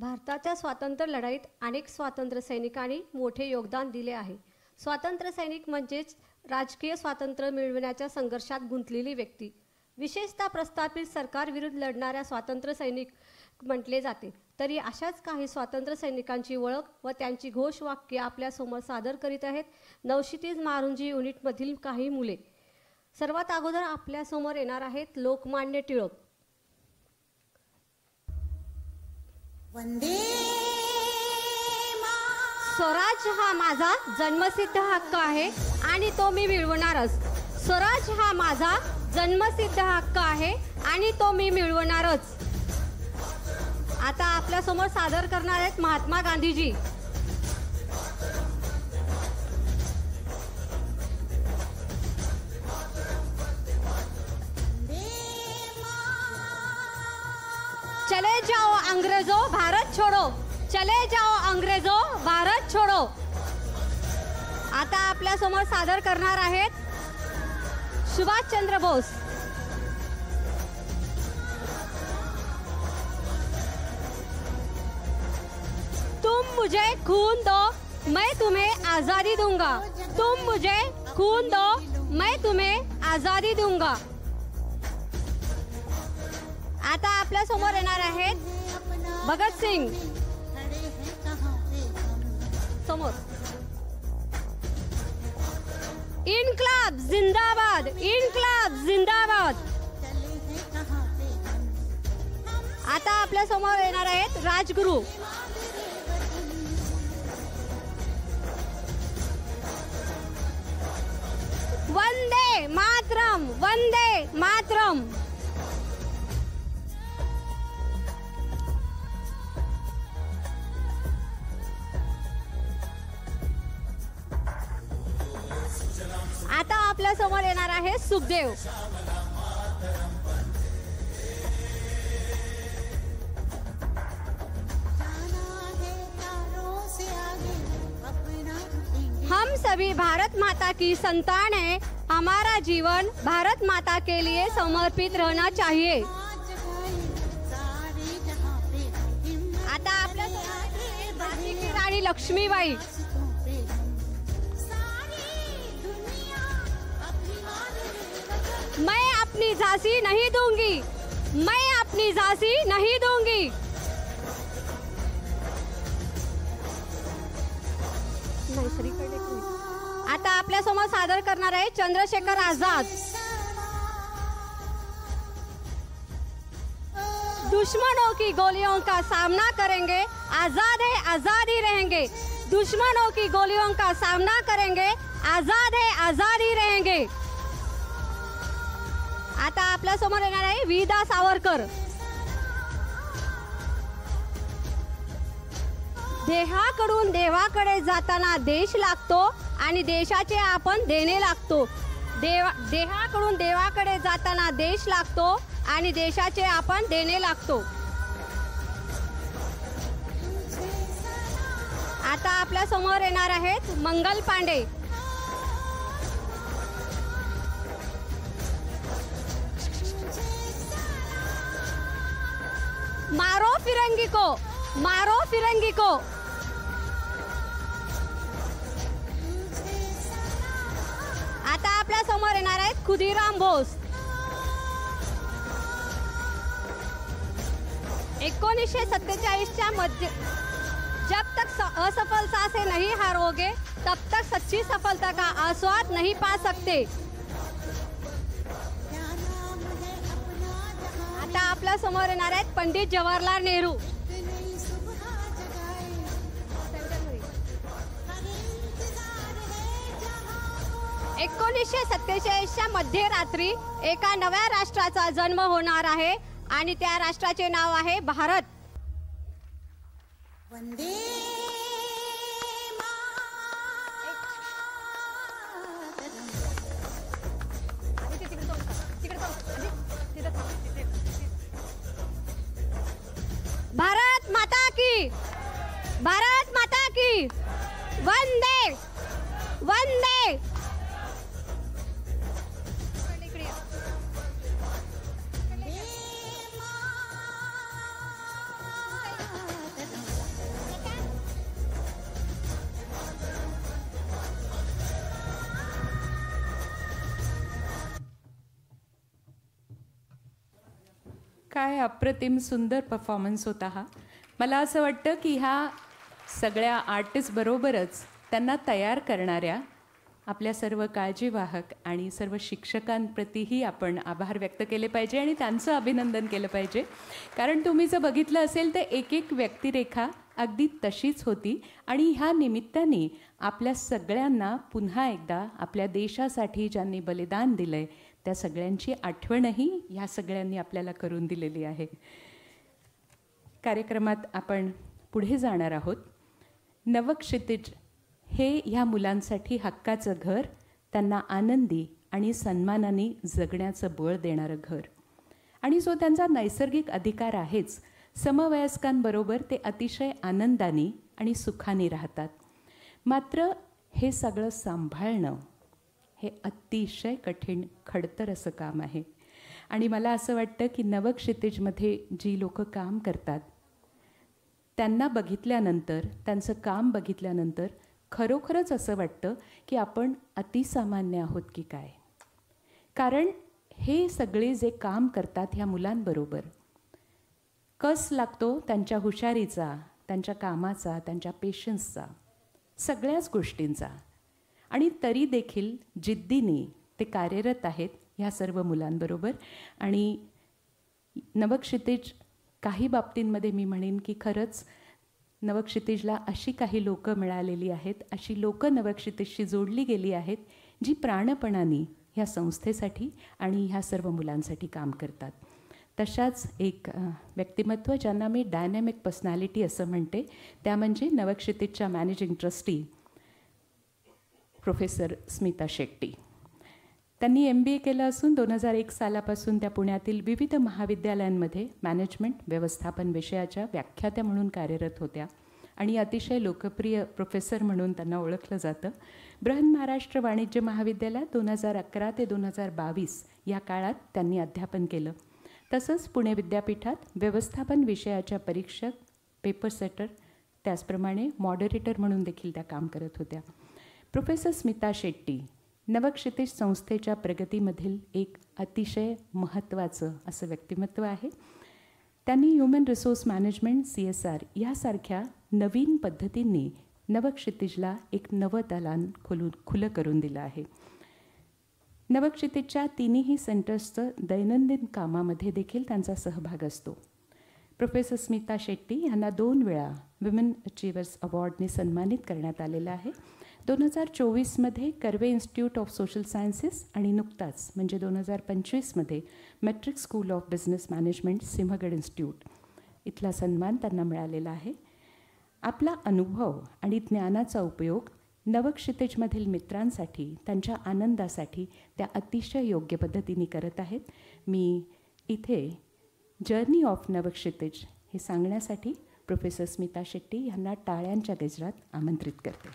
भारताच्या स्वातंत्र्य लढाईत अनेक स्वातंत्र्य सैनिकांनी मोठे योगदान दिले आहे. स्वातंत्र्य सैनिक म्हणजेच राजकीय स्वातंत्र्य मिळवण्याच्या संघर्षात गुंतलेली व्यक्ती. विशेषतः प्रस्थापित सरकारविरुद्ध लढणाऱ्या स्वातंत्र्य सैनिक म्हटले जाते. तरी अशाच काही स्वातंत्र्य सैनिकांची ओळख व त्यांची घोषवाक्ये आपल्यासमोर सादर करीत आहेत नवक्षितिज मारुंजी युनिटमधील काही मुले. सर्वात अगोदर आपल्यासमोर येणार आहेत लोकमान्य टिळक. स्वराज हा माझा जन्मसिद्ध हक्क आहे आणि तो मी मिळवणारच. स्वराज हा माझा जन्मसिद्ध हक्क आहे आणि तो मी मिळवणारच. आता आपल्या समोर सादर करणार आहेत महात्मा गांधीजी. चले जाओ अंग्रेजो भारत छोड़ो, चले जाओ अंग्रेजो भारत छोड़ो. आता आपल्या समोर सादर करणार आहेत सुभाषचंद्र बोस. तुम मुझे खून दो मैं तुम्हें आजादी दूंगा. तुम मुझे खून दो मैं तुम्हें आजादी दूंगा. आता आपल्या समोर येणार आहेत भगत सिंग. समोर इन्कलाब जिंदाबाद, इन्कलाब जिंदाबाद. आता आपल्या समोर येणार आहेत राजगुरू. वंदे मातरम, वंदे मातरम. आता आपल्या समोर येणार आहे सुखदेव. हम सभी भारत माता की संतान है, हमारा जीवन भारत माता के लिए समर्पित रहना चाहिए. आता आपल्या झाशी की राणी लक्ष्मीबाई. मैं अपनी झांसी नहीं दूंगी, मैं अपनी झांसी नहीं दूंगी. आता आपल्या समोर सादर करणार आहे चंद्रशेखर आझाद. दुश्मनों की गोलियों का सामना करेंगे, आजाद है आजादी रहेंगे. दुश्मनों की गोलियों का सामना करेंगे, आजाद है आजादी रहेंगे. आता आपल्या समोर येणार आहे वीदा सावरकर. देहाकडून देवाकडे जाताना देश लागतो आणि देशाचे आपण देणे लागतो. देहाकडून देवाकडे जाताना देश लागतो आणि देशाचे आपण देणे लागतो. आता आपल्या समोर येणार आहेत मंगल पांडे. मारो फिरंगी को, मारो फिरंगी को. आता आपल्या समोर येणार आहेत खुदीराम बोस. 1947च्या मध्ये जब तक असफलता से नहीं हारोगे तब तक सच्ची सफलता का आस्वाद नहीं पा सकते. आता आपल्या समोर येणार आहेत पंडित जवाहरलाल नेहरू. 1947च्या मध्यरात्री एका नव्या राष्ट्राचा जन्म होणार आहे आणि त्या राष्ट्राचे नाव आहे भारत. वंदे भारत माता की, भारत माता की. वंदे वंदे. काय अप्रतिम सुंदर परफॉर्मन्स होता हा. मला असं वाटतं की ह्या सगळ्या आर्टिस्टबरोबरच त्यांना तयार करणाऱ्या आपल्या सर्व काळजीवाहक आणि सर्व शिक्षकांप्रतीही आपण आभार व्यक्त केले पाहिजे आणि त्यांचं अभिनंदन केलं पाहिजे. कारण तुम्ही जर बघितलं असेल तर एक एक व्यक्तिरेखा अगदी तशीच होती आणि ह्या निमित्ताने आपल्या सगळ्यांना पुन्हा एकदा आपल्या देशासाठी ज्यांनी बलिदान दिलं आहे त्या सगळ्यांची आठवणही ह्या सगळ्यांनी आपल्याला करून दिलेली आहे. कार्यक्रमात आपण पुढे जाणार आहोत. नवक्षितिज हे ह्या मुलांसाठी हक्काचं घर, त्यांना आनंदी आणि सन्मानाने जगण्याचं बळ देणारं घर, आणि जो त्यांचा नैसर्गिक अधिकार आहेच. समवयस्कांबरोबर ते अतिशय आनंदाने आणि सुखाने राहतात. मात्र हे सगळं सांभाळणं हे अतिशय कठीण खडतर असं काम आहे. आणि मला असं वाटतं की नवक्षितिजमध्ये जी लोक काम करतात त्यांना बघितल्यानंतर, त्यांचं काम बघितल्यानंतर खरोखरच असं वाटतं की आपण अतिसामान्य आहोत की काय. कारण हे सगळे जे काम करतात ह्या मुलांबरोबर कस लागतो त्यांच्या हुशारीचा, त्यांच्या कामाचा, त्यांच्या पेशन्सचा, सगळ्याच गोष्टींचा, आणि तरी देखील जिद्दीने ते कार्यरत आहेत ह्या सर्व मुलांबरोबर. आणि नवक्षितिज काही बाबतींमध्ये मी म्हणेन की खरंच नवक्षितिजला अशी काही लोकं मिळालेली आहेत, अशी लोकं नवक्षितिजशी जोडली गेली आहेत जी प्राणपणाने ह्या संस्थेसाठी आणि ह्या सर्व मुलांसाठी काम करतात. तशाच एक व्यक्तिमत्व ज्यांना मी डायनॅमिक पर्सनॅलिटी असं म्हणते, त्या म्हणजे नवक्षितिजच्या managing trustee professor Smita Shetty. त्यांनी MBA केलं असून 2001 सालापासून त्या पुण्यातील विविध महाविद्यालयांमध्ये मॅनेजमेंट व्यवस्थापन विषयाच्या व्याख्यात्या म्हणून कार्यरत होत्या आणि अतिशय लोकप्रिय प्रोफेसर म्हणून त्यांना ओळखलं जातं. बृहन्महाराष्ट्र वाणिज्य महाविद्यालयात 2011 ते 2022 या काळात त्यांनी अध्यापन केलं. तसंच पुणे विद्यापीठात व्यवस्थापन विषयाच्या परीक्षक, पेपर सेटर, त्याचप्रमाणे मॉडरेटर म्हणून देखील त्या काम करत होत्या. प्रोफेसर स्मिता शेट्टी नवक्षितिज संस्थेच्या प्रगतीमधील एक अतिशय महत्त्वाचं असं व्यक्तिमत्व आहे. त्यांनी ह्युमन रिसोर्स मॅनेजमेंट CSR यासारख्या नवीन पद्धतींनी नवक्षितिजला एक नवं दालन खुलं करून दिलं आहे. नवक्षितिजच्या तिन्ही सेंटर्सचं दैनंदिन कामामध्ये देखील त्यांचा सहभाग असतो. प्रोफेसर स्मिता शेट्टी यांना 2 वेळा विमेन अचिव्हर्स अवॉर्डने सन्मानित करण्यात आलेलं आहे. 2024मध्ये Karve institute of social sciences आणि नुकताच म्हणजे 2025मध्ये metric school of business management Sinhgad institute इथला सन्मान त्यांना मिळालेला आहे. आपला अनुभव आणि ज्ञानाचा उपयोग नवक्षितिजमधील मित्रांसाठी, त्यांच्या आनंदासाठी त्या अतिशय योग्य पद्धतीने करत आहेत. मी इथे जर्नी ऑफ नवक्षितिज हे सांगण्यासाठी प्रोफेसर स्मिता शेट्टी यांना टाळ्यांच्या गजरात आमंत्रित करते.